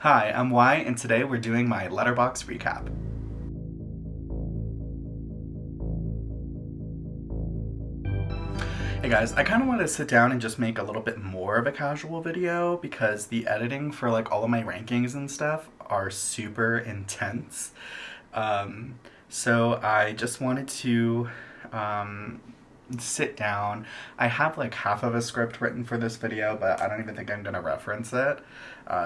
Hi, I'm Y, and today we're doing my Letterboxd recap. Hey guys, I kind of want to sit down and just make a little bit more of a casual video because the editing for like all of my rankings and stuff are super intense. So I just wanted to sit down. I have like half of a script written for this video, but I don't even think I'm going to reference it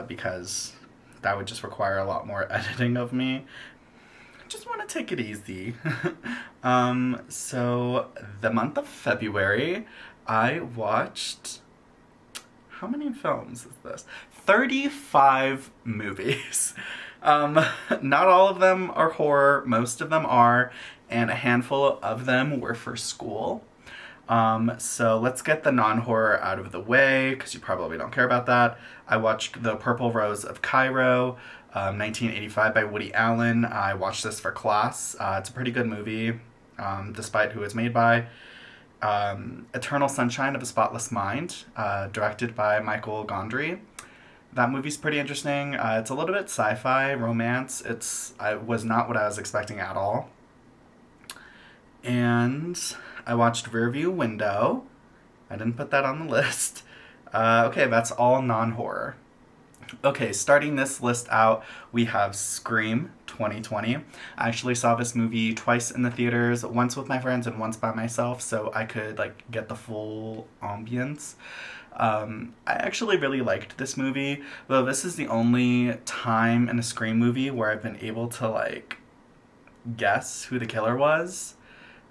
because that would just require a lot more editing of me. Just want to take it easy. So the month of February, I watched. How many films is this? 35 movies. Not all of them are horror, most of them are, and a handful of them were for school. So let's get the non-horror out of the way, because you probably don't care about that. I watched The Purple Rose of Cairo, 1985 by Woody Allen. I watched this for class. It's a pretty good movie, despite who it's made by. Eternal Sunshine of a Spotless Mind, directed by Michael Gondry. That movie's pretty interesting. It's a little bit sci-fi, romance. It was not what I was expecting at all. And I watched Rearview Window. I didn't put that on the list. Okay, that's all non-horror. Okay, starting this list out, we have Scream 2020. I actually saw this movie twice in the theaters, once with my friends and once by myself, so I could like get the full ambience. I actually really liked this movie, though this is the only time in a Scream movie where I've been able to like guess who the killer was,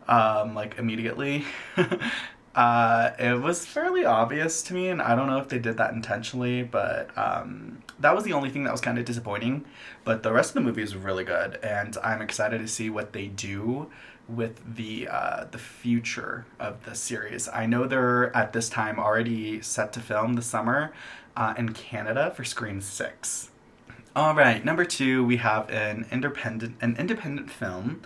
like immediately. It was fairly obvious to me, and I don't know if they did that intentionally, but that was the only thing that was kind of disappointing. But the rest of the movie is really good, and I'm excited to see what they do with the future of the series. I know they're at this time already set to film this summer in Canada for Scream 6. All right, number two, we have an independent film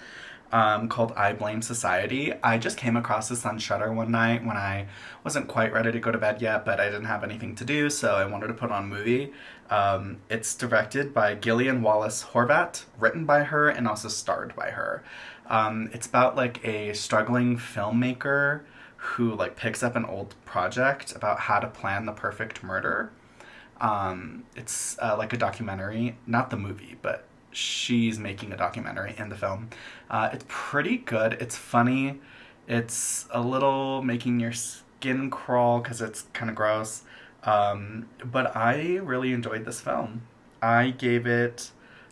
called I Blame Society. I just came across this on Shudder one night when I wasn't quite ready to go to bed yet, but I didn't have anything to do, so I wanted to put on a movie. It's directed by Gillian Wallace Horvat, written by her, and also starred by her. It's about like a struggling filmmaker who like picks up an old project about how to plan the perfect murder. It's like a documentary, not the movie, but she's making a documentary in the film. It's pretty good. It's funny. It's a little making your skin crawl because it's kind of gross. But I really enjoyed this film. I gave it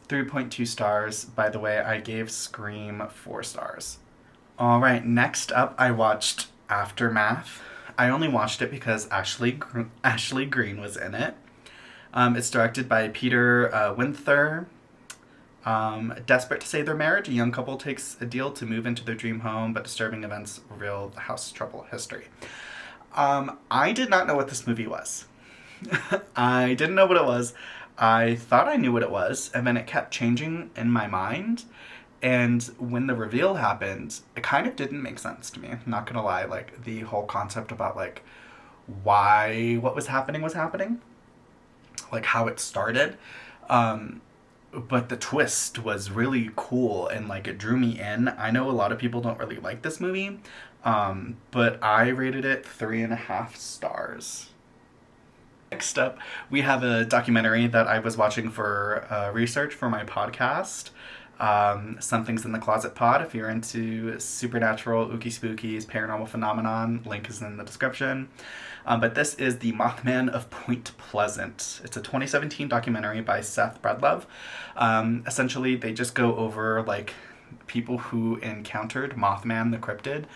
3.2 stars. By the way, I gave Scream 4 stars. All right, next up, I watched Aftermath. I only watched it because Ashley Greene was in it. It's directed by Peter Winther. Desperate to save their marriage, a young couple takes a deal to move into their dream home, but disturbing events reveal the house trouble history. I did not know what this movie was. I didn't know what it was. I thought I knew what it was, and then it kept changing in my mind. And when the reveal happened, it kind of didn't make sense to me. I'm not gonna lie, like the whole concept about like why what was happening, like how it started. But the twist was really cool and like it drew me in. I know a lot of people don't really like this movie, but I rated it 3.5 stars. Next up, we have a documentary that I was watching for research for my podcast. Something's in the Closet Pod. If you're into supernatural, ooky spookies, paranormal phenomenon, link is in the description. But this is The Mothman of Point Pleasant. It's a 2017 documentary by Seth Breedlove. Essentially, they just go over like people who encountered Mothman the cryptid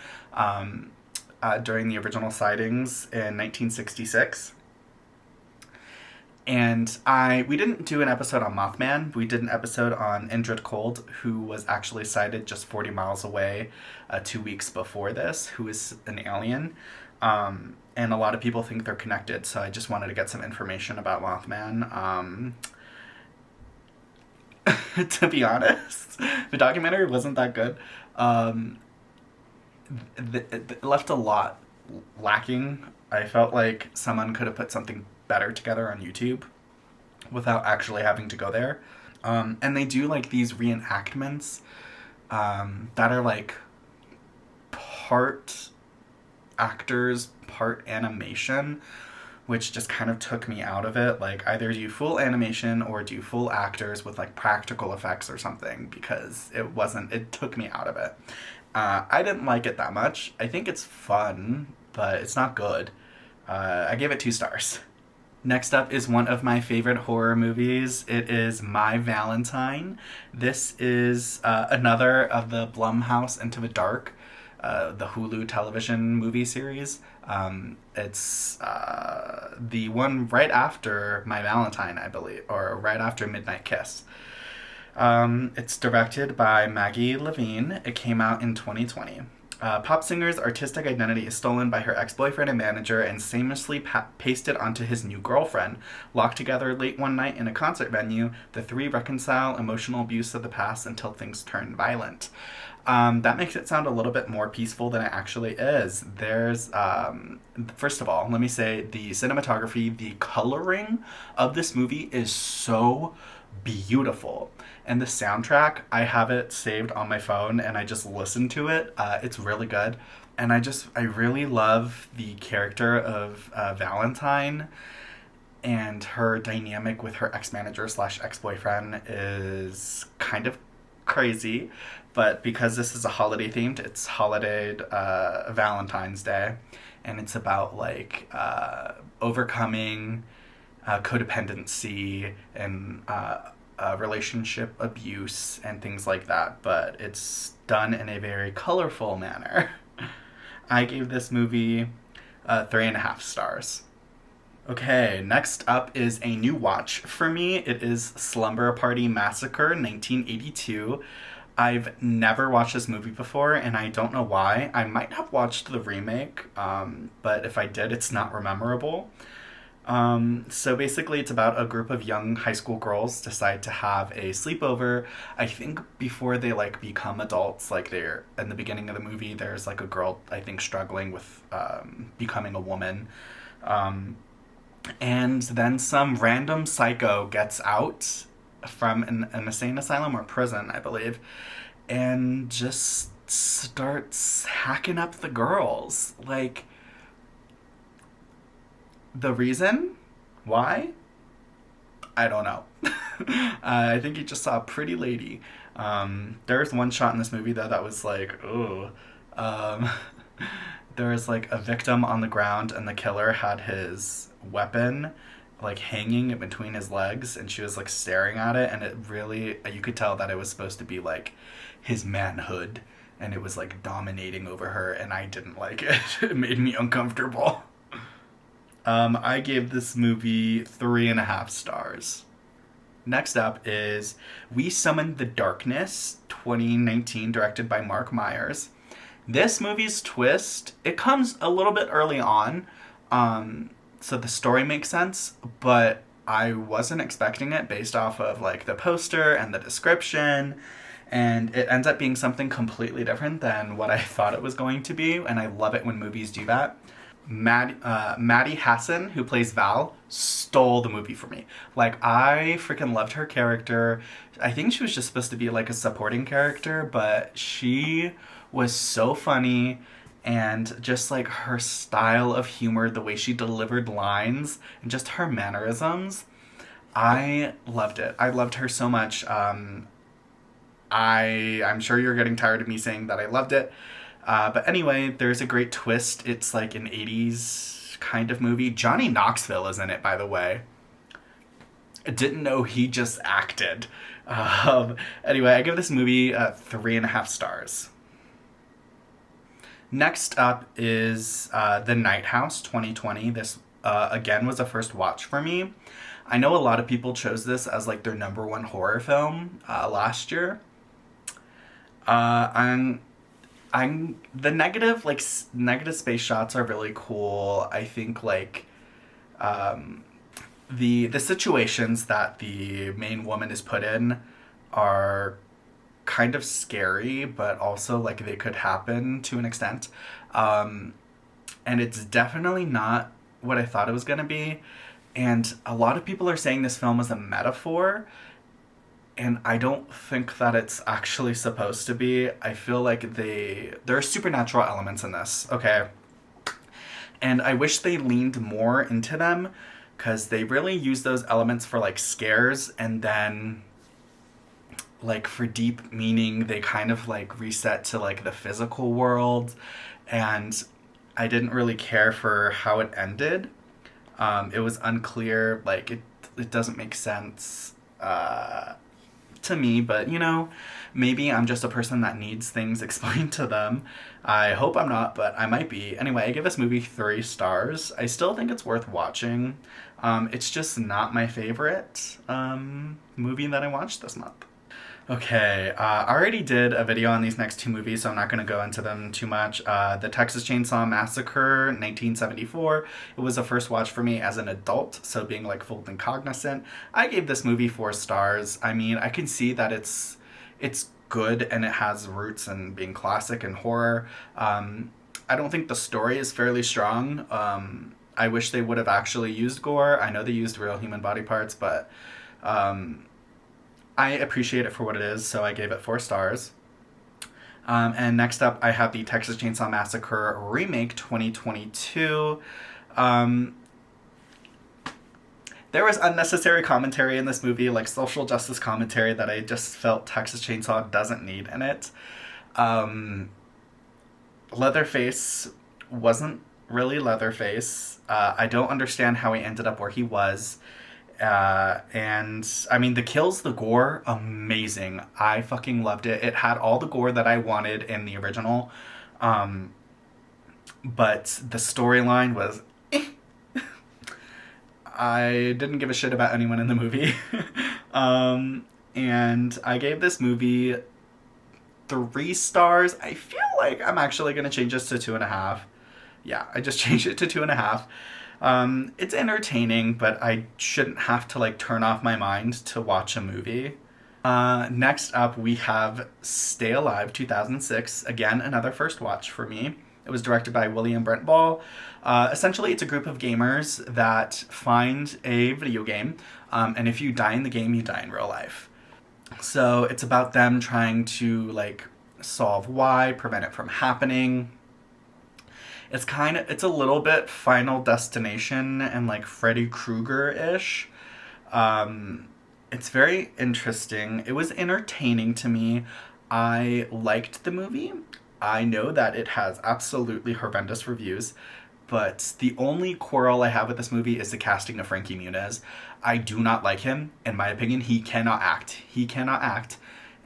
during the original sightings in 1966. And we didn't do an episode on Mothman. We did an episode on Indrid Cold, who was actually sighted just 40 miles away 2 weeks before this, who is an alien. And a lot of people think they're connected, so I just wanted to get some information about Mothman. To be honest, the documentary wasn't that good. It left a lot lacking. I felt like someone could have put something better together on YouTube. without actually having to go there. And they do like these reenactments that are like part actors, part animation, which just kind of took me out of it. Like, either do full animation or do full actors with like practical effects or something, because it took me out of it. I didn't like it that much. I think it's fun, but it's not good. I gave it 2 stars. Next up is one of my favorite horror movies. It is My Valentine. This is another of the Blumhouse Into the Dark, the Hulu television movie series. It's the one right after My Valentine, I believe, or right after Midnight Kiss. It's directed by Maggie Levine. It came out in 2020. Pop singer's artistic identity is stolen by her ex-boyfriend and manager and seamlessly pasted onto his new girlfriend. Locked together late one night in a concert venue, the 3 reconcile emotional abuse of the past until things turn violent. That makes it sound a little bit more peaceful than it actually is. There's, first of all, let me say the cinematography, the coloring of this movie is so beautiful. And the soundtrack, I have it saved on my phone and I just listen to it. It's really good. And I really love the character of Valentine, and her dynamic with her ex-manager slash ex-boyfriend is kind of crazy. But because this is a holiday themed, it's holiday Valentine's Day. And it's about like overcoming codependency and relationship abuse and things like that, but it's done in a very colorful manner. I gave this movie 3.5 stars. Okay, next up is a new watch for me. It is Slumber Party Massacre 1982. I've never watched this movie before, and I don't know why. I might have watched the remake, but if I did, it's not memorable. So basically it's about a group of young high school girls decide to have a sleepover. I think before they like become adults, like they're in the beginning of the movie, there's like a girl, I think, struggling with becoming a woman. And then some random psycho gets out from an insane asylum or prison, I believe, and just starts hacking up the girls. Like, the reason why? I don't know. I think he just saw a pretty lady. There's one shot in this movie, though, that was like, ooh. There was like a victim on the ground, and the killer had his weapon like hanging in between his legs, and she was like staring at it, and it really, you could tell that it was supposed to be like his manhood, and it was like dominating over her, and I didn't like it. It made me uncomfortable. I gave this movie 3.5 stars. Next up is We Summoned the Darkness, 2019, directed by Mark Myers. This movie's twist, it comes a little bit early on, so the story makes sense, but I wasn't expecting it based off of like the poster and the description, and it ends up being something completely different than what I thought it was going to be, and I love it when movies do that. Maddie Hassan, who plays Val, stole the movie for me. Like, I freaking loved her character. I think she was just supposed to be like a supporting character, but she was so funny, and just like her style of humor, the way she delivered lines, and just her mannerisms, I loved it. I loved her so much. I'm sure you're getting tired of me saying that I loved it. But anyway, there's a great twist. It's like an 80s kind of movie. Johnny Knoxville is in it, by the way. I didn't know he just acted. Anyway, I give this movie 3.5 stars. Next up is The Night House 2020. This, again, was a first watch for me. I know a lot of people chose this as like their number 1 horror film last year. The negative space shots are really cool. I think like the situations that the main woman is put in are kind of scary, but also like they could happen to an extent. And it's definitely not what I thought it was gonna be. And a lot of people are saying this film is a metaphor, and I don't think that it's actually supposed to be. I feel like there are supernatural elements in this, okay? And I wish they leaned more into them, because they really use those elements for like scares, and then like for deep meaning they kind of like reset to like the physical world. And I didn't really care for how it ended. It was unclear, like it doesn't make sense to me, but you know, maybe I'm just a person that needs things explained to them. I hope I'm not, but I might be. Anyway, I give this movie 3 stars. I still think it's worth watching. It's just not my favorite movie that I watched this month. Okay, I already did a video on these next 2 movies, so I'm not going to go into them too much. The Texas Chainsaw Massacre, 1974. It was a first watch for me as an adult, so being like full and cognizant. I gave this movie 4 stars. I mean, I can see that it's good and it has roots in being classic and horror. I don't think the story is fairly strong. I wish they would have actually used gore. I know they used real human body parts, but I appreciate it for what it is, so I gave it 4 stars. And next up, I have the Texas Chainsaw Massacre Remake 2022. There was unnecessary commentary in this movie, like social justice commentary, that I just felt Texas Chainsaw doesn't need in it. Leatherface wasn't really Leatherface. I don't understand how he ended up where he was. And I mean, the kills, the gore, amazing. I fucking loved it. It had all the gore that I wanted in the original. But the storyline was I didn't give a shit about anyone in the movie. And I gave this movie 3 stars. I feel like I'm actually going to change this to 2.5. Yeah, I just changed it to 2.5. It's entertaining, but I shouldn't have to like turn off my mind to watch a movie. Next up, we have Stay Alive 2006. Again, another first watch for me. It was directed by William Brent Ball. Essentially, it's a group of gamers that find a video game, and if you die in the game, you die in real life. So it's about them trying to like solve why, prevent it from happening. It's a little bit Final Destination and like Freddy Krueger-ish. It's very interesting. It was entertaining to me. I liked the movie. I know that it has absolutely horrendous reviews, but the only quarrel I have with this movie is the casting of Frankie Muniz. I do not like him. In my opinion, he cannot act. He cannot act.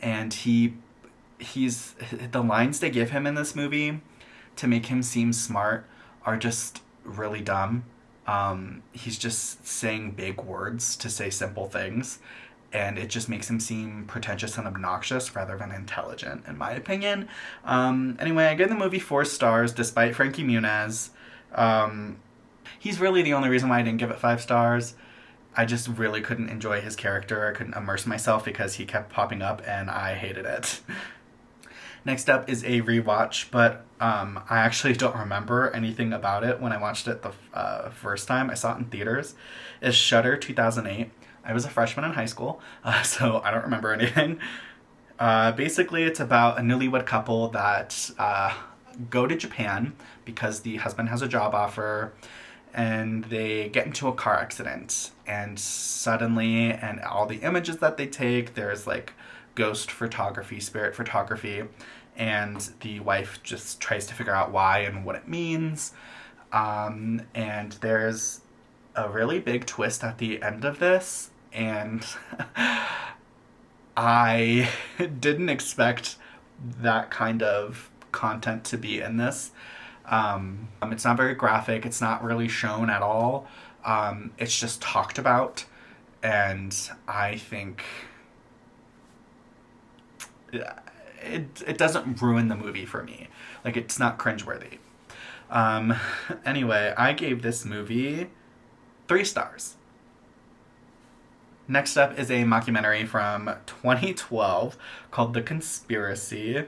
And he's the lines they give him in this movie to make him seem smart are just really dumb. He's just saying big words to say simple things, and it just makes him seem pretentious and obnoxious rather than intelligent, in my opinion. Anyway, I give the movie 4 stars, despite Frankie Muniz. He's really the only reason why I didn't give it 5 stars. I just really couldn't enjoy his character. I couldn't immerse myself because he kept popping up, and I hated it. Next up is a rewatch, but I actually don't remember anything about it when I watched it the first time. I saw it in theaters. It's Shudder 2008. I was a freshman in high school, so I don't remember anything. Basically, it's about a newlywed couple that go to Japan because the husband has a job offer, and they get into a car accident. And suddenly, and all the images that they take, there's like ghost photography, spirit photography, and the wife just tries to figure out why and what it means. And there's a really big twist at the end of this, and I didn't expect that kind of content to be in this. It's not very graphic. It's not really shown at all. It's just talked about, and I think it doesn't ruin the movie for me. Like, it's not cringeworthy. Anyway, I gave this movie 3 stars. Next up is a mockumentary from 2012 called The Conspiracy.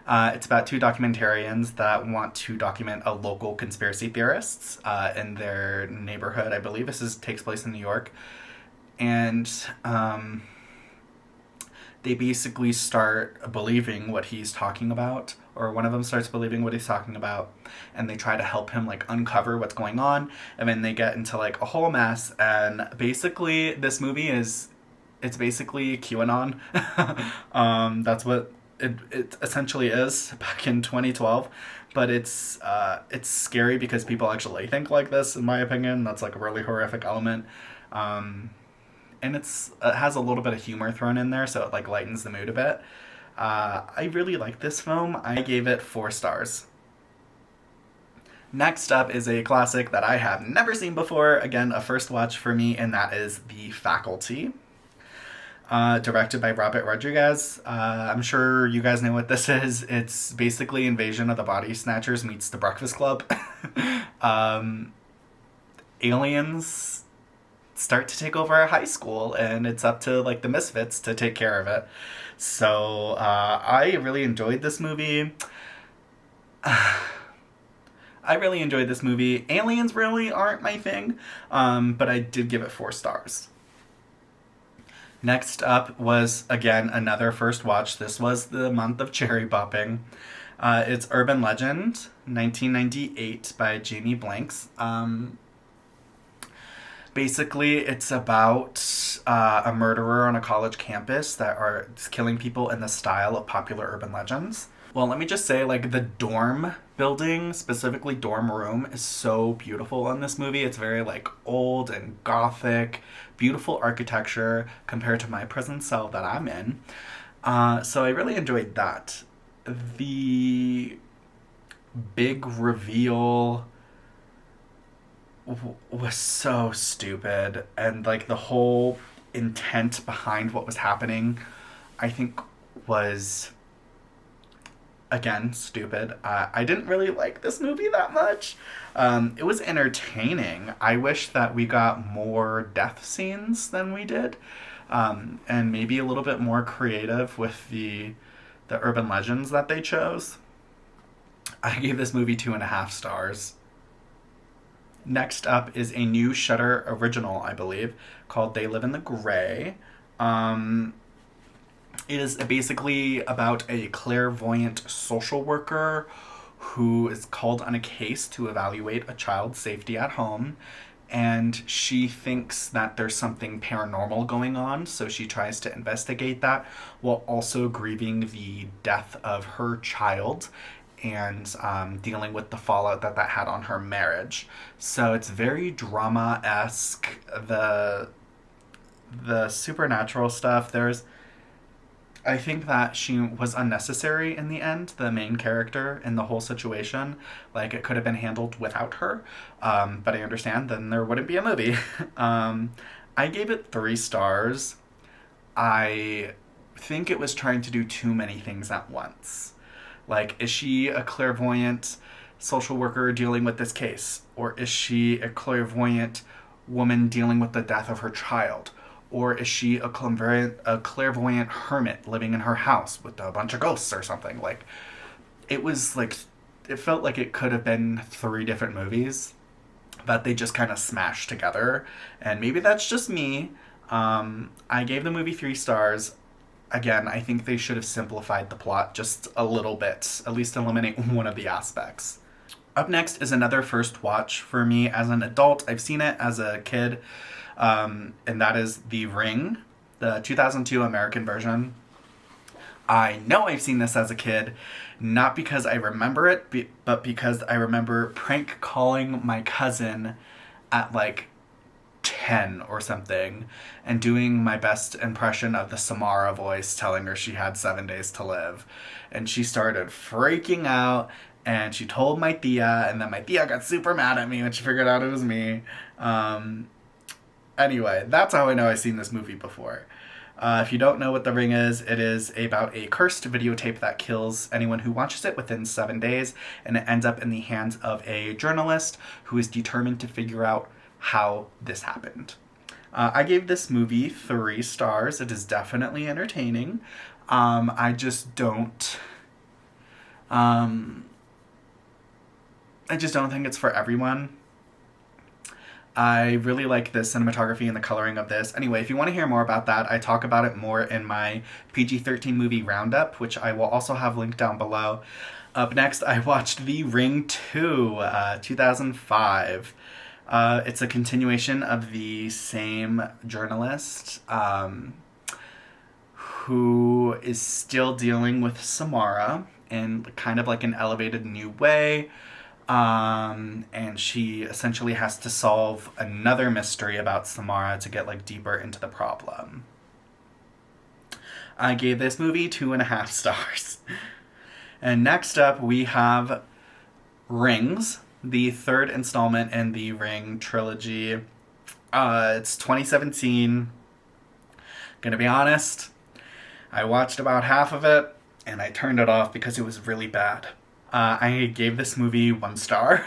It's about two documentarians that want to document a local conspiracy theorists in their neighborhood. I believe takes place in New York. And they basically start believing what he's talking about, or one of them starts believing what he's talking about, and they try to help him like uncover what's going on, and then they get into like a whole mess. And basically this movie it's basically QAnon. That's what it essentially is back in 2012. But it's scary because people actually think like this, in my opinion. That's like a really horrific element. And it has a little bit of humor thrown in there, so it like lightens the mood a bit. I really like this film. I gave it 4 stars. Next up is a classic that I have never seen before. Again, a first watch for me, and that is The Faculty. Directed by Robert Rodriguez. I'm sure you guys know what this is. It's basically Invasion of the Body Snatchers meets The Breakfast Club. Aliens start to take over a high school, and it's up to like the misfits to take care of it. So I really enjoyed this movie. Aliens really aren't my thing, but I did give it 4 stars. Next up was, again, another first watch. This was the month of cherry popping. It's Urban Legend, 1998 by Jamie Blanks. Basically, it's about a murderer on a college campus that are killing people in the style of popular urban legends. Well, let me just say, like, the dorm building, specifically dorm room, is so beautiful in this movie. It's very, like, old and gothic, beautiful architecture compared to my prison cell that I'm in. So I really enjoyed that. The big reveal was so stupid, and like the whole intent behind what was happening, I think, was again stupid. I didn't really like this movie that much. It was entertaining. I wish that we got more death scenes than we did, and maybe a little bit more creative with the urban legends that they chose. I gave this movie 2.5 stars. Next up is a new Shudder original, I believe, called They Live in the Gray. It is basically about a clairvoyant social worker who is called on a case to evaluate a child's safety at home. And she thinks that there's something paranormal going on, so she tries to investigate that while also grieving the death of her child and dealing with the fallout that had on her marriage. So it's very drama-esque. The supernatural stuff, I think that she was unnecessary in the end, the main character in the whole situation. Like, it could have been handled without her, but I understand, then there wouldn't be a movie. I gave it 3 stars. I think it was trying to do too many things at once. Like, is she a clairvoyant social worker dealing with this case? Or is she a clairvoyant woman dealing with the death of her child? Or is she a clairvoyant hermit living in her house with a bunch of ghosts or something? Like, it felt like it could have been 3 different movies that they just kind of smashed together. And maybe that's just me. I gave the movie 3 stars. Again, I think they should have simplified the plot just a little bit, at least eliminate one of the aspects. Up next is another first watch for me as an adult. I've seen it as a kid, and that is The Ring, the 2002 American version. I know I've seen this as a kid, not because I remember it, but because I remember prank calling my cousin at like 10 or something and doing my best impression of the Samara voice, telling her she had 7 days to live. And she started freaking out, and she told my tia, and then my tia got super mad at me when she figured out it was me. Anyway, that's how I know I've seen this movie before. If you don't know what The Ring is, it is about a cursed videotape that kills anyone who watches it within 7 days, and it ends up in the hands of a journalist who is determined to figure out how this happened. I gave this movie 3 stars. It is definitely entertaining. I just don't. I just don't think it's for everyone. I really like the cinematography and the coloring of this. Anyway, if you want to hear more about that, I talk about it more in my PG-13 movie roundup, which I will also have linked down below. Up next, I watched The Ring 2, 2005. It's a continuation of the same journalist who is still dealing with Samara in kind of like an elevated new way. And she essentially has to solve another mystery about Samara to get like deeper into the problem. I gave this movie 2.5 stars. And next up we have Rings, the 3rd installment in the Ring trilogy. It's 2017. Gonna be honest, I watched about half of it and I turned it off because it was really bad. I gave this movie 1 star.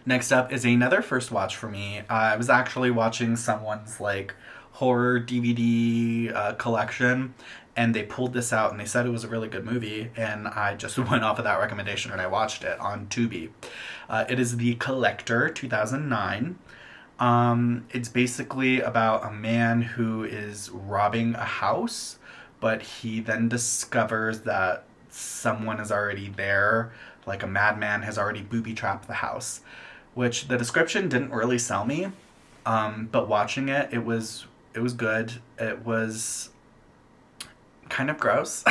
Next up is another first watch for me. I was actually watching someone's like horror DVD collection, and they pulled this out and they said it was a really good movie, and I just went off of that recommendation and I watched it on Tubi. It is The Collector, 2009. It's basically about a man who is robbing a house, but he then discovers that someone is already there, like a madman has already booby-trapped the house, which the description didn't really sell me, but watching it, it was good. It was kind of gross,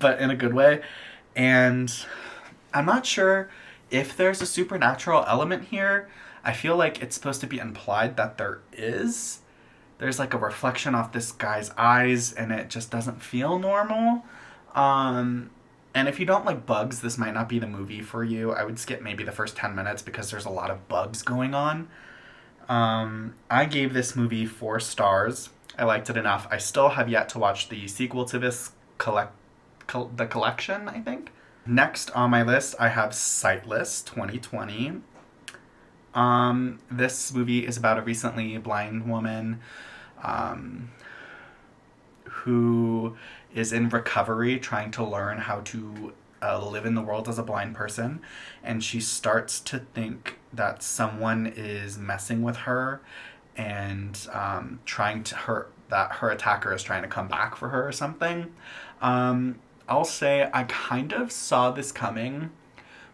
but in a good way, and I'm not sure if there's a supernatural element here. I feel like it's supposed to be implied that there is. There's like a reflection off this guy's eyes, and it just doesn't feel normal. And if you don't like bugs, this might not be the movie for you. I would skip maybe the first 10 minutes because there's a lot of bugs going on. I gave this movie 4 stars. I liked it enough. I still have yet to watch the sequel to this the collection, I think. Next on my list, I have Sightless, 2020. This movie is about a recently blind woman who is in recovery, trying to learn how to live in the world as a blind person, and she starts to think that someone is messing with her and that her attacker is trying to come back for her or something. I'll say I kind of saw this coming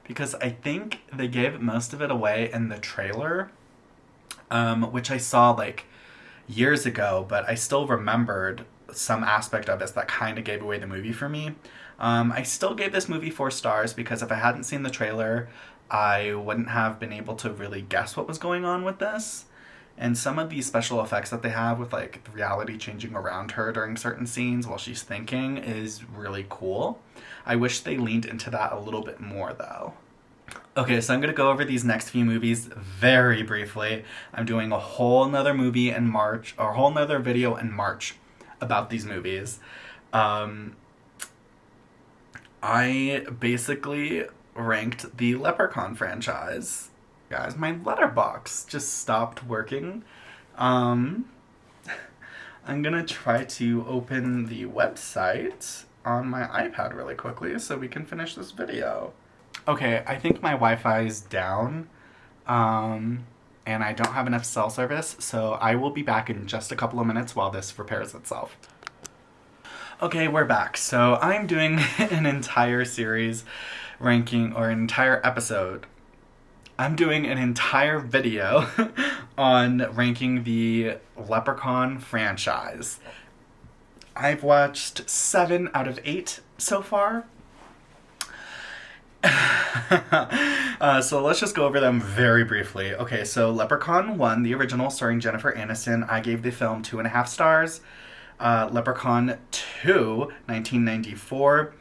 because I think they gave most of it away in the trailer, which I saw like years ago, but I still remembered some aspect of this that kind of gave away the movie for me. I still gave this movie 4 stars because if I hadn't seen the trailer, I wouldn't have been able to really guess what was going on with this. And some of these special effects that they have with like the reality changing around her during certain scenes while she's thinking is really cool. I wish they leaned into that a little bit more though. Okay, so I'm going to go over these next few movies very briefly. I'm doing a whole nother movie in March, or a whole nother video in March about these movies. I basically ranked the Leprechaun franchise. Guys, my letterbox just stopped working. I'm gonna try to open the website on my iPad really quickly so we can finish this video. Okay, I think my Wi-Fi is down, and I don't have enough cell service, so I will be back in just a couple of minutes while this repairs itself. Okay, we're back. So I'm doing an entire series ranking, or an entire episode. I'm doing an entire video on ranking the Leprechaun franchise. I've watched 7 out of 8 so far. So let's just go over them very briefly. Okay, so Leprechaun 1, the original, starring Jennifer Aniston, I gave the film 2.5 stars. Leprechaun 2, 1994,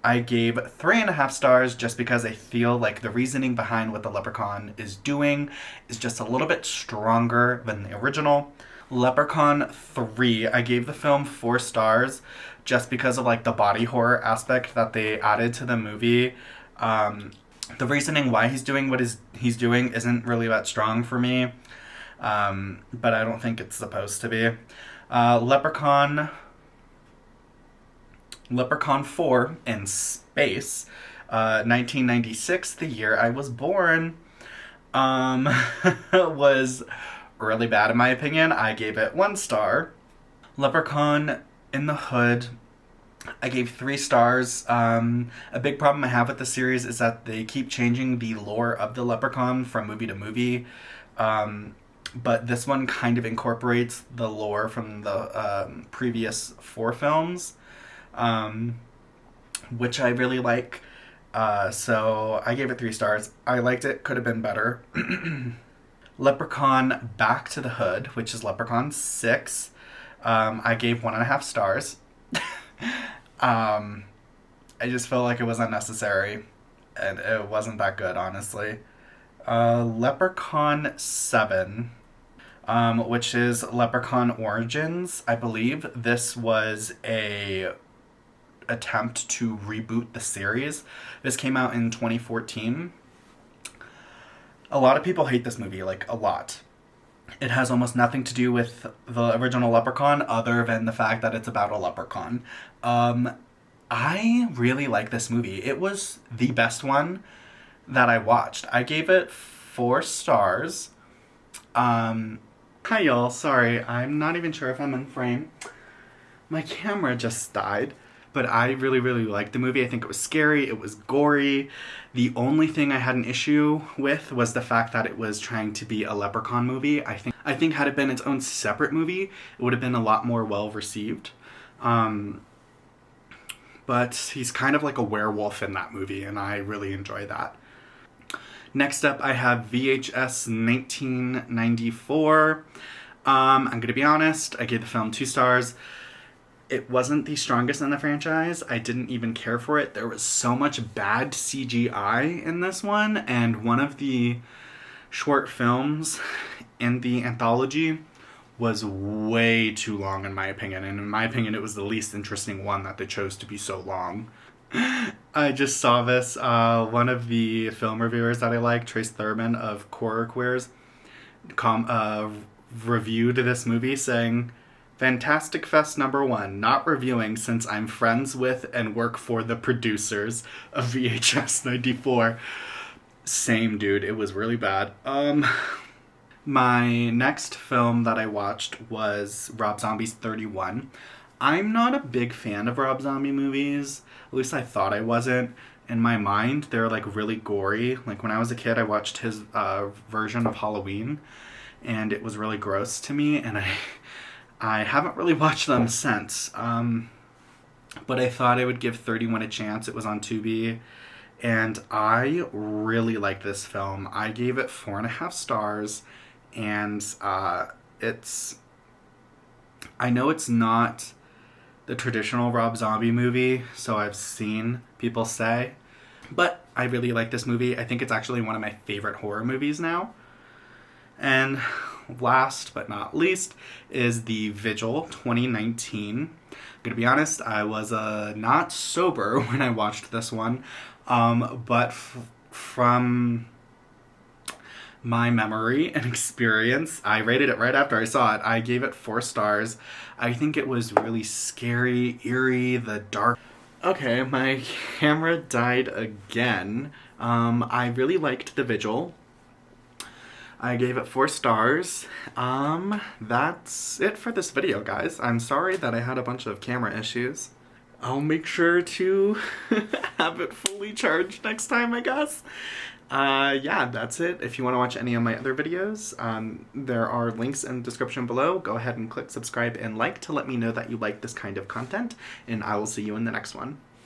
I gave 3.5 stars just because I feel like the reasoning behind what the Leprechaun is doing is just a little bit stronger than the original. Leprechaun 3, I gave the film 4 stars just because of like the body horror aspect that they added to the movie. The reasoning why he's doing what he's doing isn't really that strong for me. but I don't think it's supposed to be. Leprechaun 4 in Space, 1996, the year I was born, um, was really bad in my opinion. I gave it 1 star. Leprechaun in the Hood, I gave 3 stars. A big problem I have with the series is that they keep changing the lore of the Leprechaun from movie to movie. But this one kind of incorporates the lore from the previous 4 films, which I really like. So I gave it 3 stars. I liked it, could have been better. Leprechaun Back to the Hood, which is Leprechaun 6. I gave 1.5 stars. I just felt like it was unnecessary, and it wasn't that good, honestly. Leprechaun 7, which is Leprechaun Origins, I believe. This was a attempt to reboot the series. This came out in 2014. A lot of people hate this movie, like a lot. It has almost nothing to do with the original Leprechaun other than the fact that it's about a leprechaun. I really like this movie. It was the best one that I watched. I gave it 4 stars. Hi y'all, sorry, I'm not even sure if I'm in frame. My camera just died. But I really, really liked the movie. I think it was scary. It was gory. The only thing I had an issue with was the fact that it was trying to be a leprechaun movie. I think had it been its own separate movie, it would have been a lot more well received. But he's kind of like a werewolf in that movie, and I really enjoy that. Next up, I have VHS 1994. I'm going to be honest, I gave the film 2 stars. It wasn't the strongest in the franchise. I didn't even care for it. There was so much bad CGI in this one, and one of the short films in the anthology was way too long in my opinion, and in my opinion it was the least interesting one that they chose to be so long. I just saw this, one of the film reviewers that I like, Trace Thurman of Horror Queers, reviewed this movie saying, "Fantastic Fest #1, not reviewing since I'm friends with and work for the producers of VHS 94. Same, dude. It was really bad. My next film that I watched was Rob Zombie's 31. I'm not a big fan of Rob Zombie movies. At least I thought I wasn't. In my mind, they're like really gory. Like when I was a kid, I watched his version of Halloween, and it was really gross to me, and I haven't really watched them since, but I thought I would give 31 a chance. It was on Tubi, and I really like this film. I gave it 4.5 stars, and I know it's not the traditional Rob Zombie movie, so I've seen people say, but I really like this movie. I think it's actually one of my favorite horror movies now. And last but not least is The Vigil 2019. I'm gonna be honest, I was not sober when I watched this one, but from my memory and experience, I rated it right after I saw it. I gave it 4 stars. I think it was really scary, eerie, the dark. Okay, my camera died again. I really liked The Vigil. I gave it 4 stars. That's it for this video, guys. I'm sorry that I had a bunch of camera issues. I'll make sure to have it fully charged next time, I guess. Yeah, that's it. If you want to watch any of my other videos, there are links in the description below. Go ahead and click subscribe and like to let me know that you like this kind of content, and I will see you in the next one.